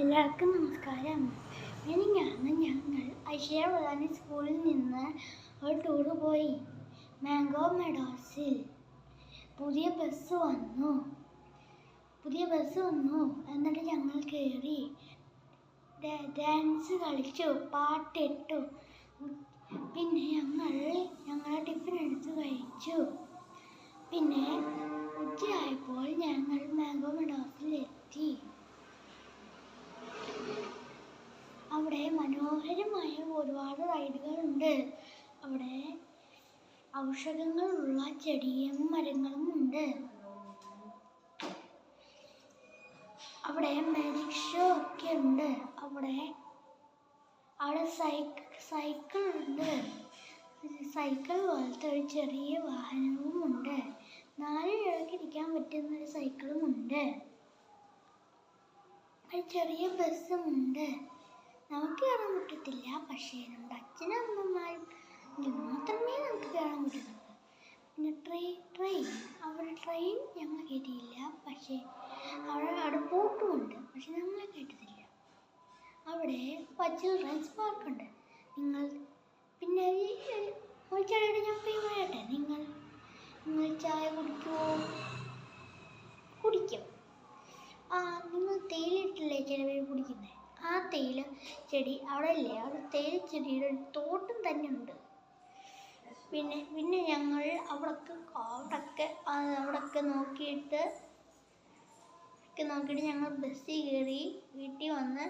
എല്ലാവർക്കും നമസ്കാരം. മിനിഞ്ഞാന്ന് ഞങ്ങൾ ഐശ്വര്യ പ്രധാനി സ്കൂളിൽ നിന്ന് ഒരു ടൂറ് പോയി. മാംഗോ മെഡോസിൽ പുതിയ ബസ് വന്നു. എന്നിട്ട് ഞങ്ങൾ കയറി ഡാൻസ് കളിച്ചു, പാട്ടിട്ടു. പിന്നെ ഞങ്ങളുടെ ടിഫിൻ എടുത്ത് കഴിച്ചു. പിന്നെ ഉച്ചയായപ്പോൾ ഞങ്ങൾ മാംഗോ മെഡോസിൽ എത്തി. അവിടെ മനോഹരമായ ഒരുപാട് റൈഡുകളുണ്ട്. അവിടെ ഔഷധങ്ങളുള്ള ചെടിയും മരങ്ങളും ഉണ്ട്. അവിടെ മാജിക് ഷോ ഒക്കെ ഉണ്ട്. അവിടെ സൈക്കിൾ ഉണ്ട്. സൈക്കിൾ പോലത്തെ ഒരു ചെറിയ വാഹനവും ഉണ്ട്. 4 പേർക്ക് ഇരിക്കാൻ പറ്റുന്ന ഒരു സൈക്കിളും ഉണ്ട്. ഒരു ചെറിയ ബസ്സും ഉണ്ട്. നമുക്ക് കയറാൻ പറ്റത്തില്ല, പക്ഷേ നമ്മുടെ അച്ഛനും അമ്മമാരും മാത്രമേ നമുക്ക് കയറാൻ പറ്റത്തുള്ളൂ. പിന്നെ ട്രെയിൻ ഞങ്ങൾ കയറ്റിയില്ല, പക്ഷേ അവിടെ ബോട്ടുമുണ്ട്, പക്ഷെ ഞങ്ങളെ കയറ്റത്തില്ല. അവിടെ ചിൽഡ്രൻസ് പാർക്കുണ്ട്. പിന്നെ ഒരു ചേട്ടൻ ഞാൻ പോയി പറയട്ടെ, നിങ്ങൾ ചായ കുടിക്കുമോ? കുടിക്കും. നിങ്ങൾ തേയിലിട്ടില്ലേ ചില പേര് കുടിക്കുന്നത്? ആ തേയില ചെടി അവിടെ ഇല്ലേ, അവിടെ തേയില ചെടിയുടെ ഒരു തോട്ടം തന്നെ ഉണ്ട്. പിന്നെ ഞങ്ങൾ അവിടൊക്കെ നോക്കിയിട്ട് ഞങ്ങൾ ബസ്സിൽ കയറി വീട്ടിൽ വന്ന്